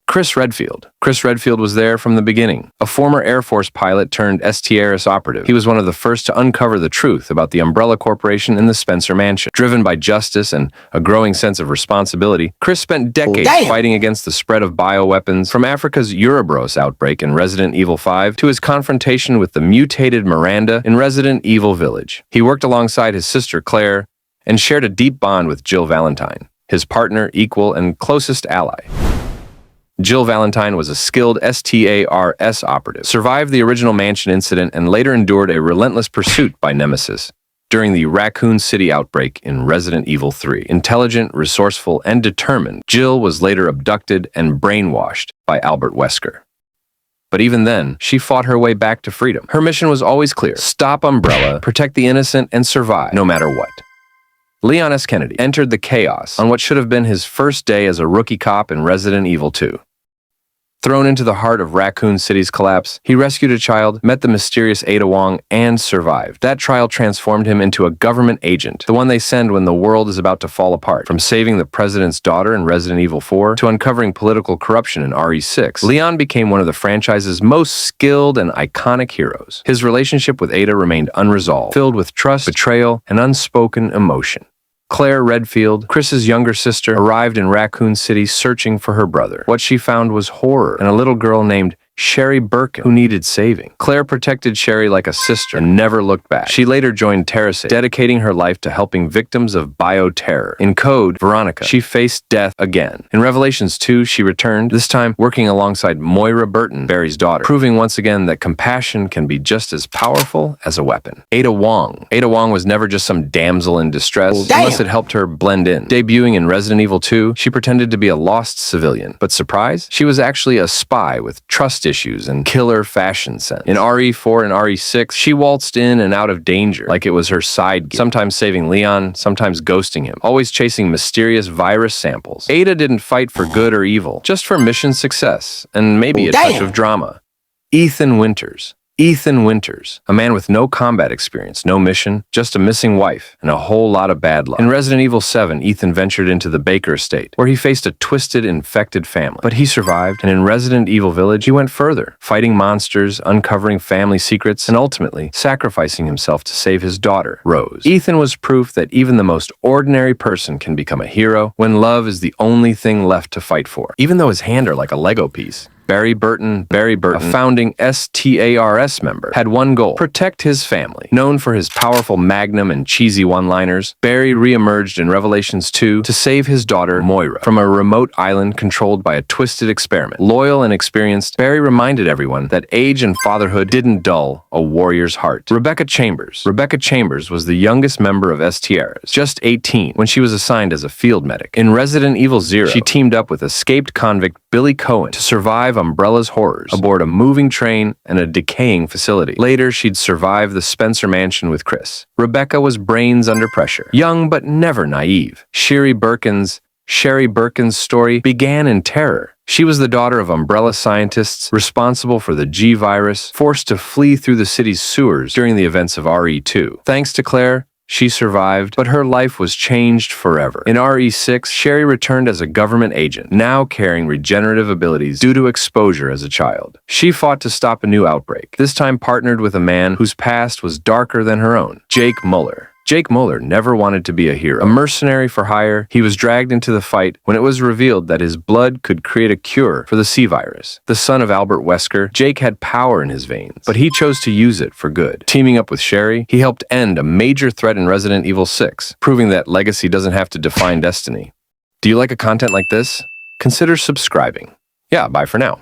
Chris Redfield. Chris Redfield was there from the beginning, a former Air Force pilot turned STRS operative. He was one of the first to uncover the truth about the Umbrella Corporation in the Spencer Mansion. Driven by justice and a growing sense of responsibility, Chris spent decades fighting against the spread of bioweapons, from Africa's Ouroboros outbreak in Resident Evil 5 to his confrontation with the mutated Miranda in Resident Evil Village. He worked alongside his sister Claire and shared a deep bond with Jill Valentine, his partner, equal, and closest ally. Jill Valentine was a skilled STARS operative, survived the original mansion incident, and later endured a relentless pursuit by Nemesis during the Raccoon City outbreak in Resident Evil 3. Intelligent, resourceful, and determined, Jill was later abducted and brainwashed by Albert Wesker. But even then, she fought her way back to freedom. Her mission was always clear: stop Umbrella, protect the innocent, and survive, no matter what. Leon S. Kennedy entered the chaos on what should have been his first day as a rookie cop in Resident Evil 2. Thrown into the heart of Raccoon City's collapse, he rescued a child, met the mysterious Ada Wong, and survived. That trial transformed him into a government agent, the one they send when the world is about to fall apart. From saving the president's daughter in Resident Evil 4 to uncovering political corruption in RE6, Leon became one of the franchise's most skilled and iconic heroes. His relationship with Ada remained unresolved, filled with trust, betrayal, and unspoken emotion. Claire Redfield, Chris's younger sister, arrived in Raccoon City searching for her brother. What she found was horror and a little girl named Sherry Berkin, who needed saving. Claire protected Sherry like a sister and never looked back. She later joined Terrace, dedicating her life to helping victims of bioterror. In Code Veronica, she faced death again. In Revelations 2, she returned, this time working alongside Moira Burton, Barry's daughter, proving once again that compassion can be just as powerful as a weapon. Ada Wong. Ada Wong was never just some damsel in distress, unless it helped her blend in. Debuting in Resident Evil 2, she pretended to be a lost civilian. But surprise? She was actually a spy with trust issues and killer fashion sense. In RE4 and RE6, she waltzed in and out of danger like it was her side gig, sometimes saving Leon, sometimes ghosting him, always chasing mysterious virus samples. Ada didn't fight for good or evil, just for mission success, and maybe a touch of drama. Ethan Winters. Ethan Winters, a man with no combat experience, no mission, just a missing wife, and a whole lot of bad luck. In Resident Evil 7, Ethan ventured into the Baker estate, where he faced a twisted, infected family. But he survived, and in Resident Evil Village, he went further, fighting monsters, uncovering family secrets, and ultimately sacrificing himself to save his daughter, Rose. Ethan was proof that even the most ordinary person can become a hero when love is the only thing left to fight for, even though his hands are like a Lego piece. Barry Burton, a founding STARS member, had one goal: protect his family. Known for his powerful magnum and cheesy one-liners, Barry re-emerged in Revelations 2 to save his daughter, Moira, from a remote island controlled by a twisted experiment. Loyal and experienced, Barry reminded everyone that age and fatherhood didn't dull a warrior's heart. Rebecca Chambers. Rebecca Chambers was the youngest member of STARS, just 18, when she was assigned as a field medic. In Resident Evil 0, she teamed up with escaped convict Billy Cohen to survive Umbrella's horrors aboard a moving train and a decaying facility. Later, she'd survive the Spencer Mansion with Chris. Rebecca was brains under pressure, young but never naive. Sherry Berkin's story began in terror. She was the daughter of Umbrella scientists responsible for the G virus, forced to flee through the city's sewers during the events of RE2. Thanks to Claire, she survived, but her life was changed forever. In RE6, Sherry returned as a government agent, now carrying regenerative abilities due to exposure as a child. She fought to stop a new outbreak, this time partnered with a man whose past was darker than her own, Jake Muller. Jake Muller never wanted to be a hero. A mercenary for hire, he was dragged into the fight when it was revealed that his blood could create a cure for the C virus. The son of Albert Wesker, Jake had power in his veins, but he chose to use it for good. Teaming up with Sherry, he helped end a major threat in Resident Evil 6, proving that legacy doesn't have to define destiny. Do you like a content like this? Consider subscribing. Yeah, bye for now.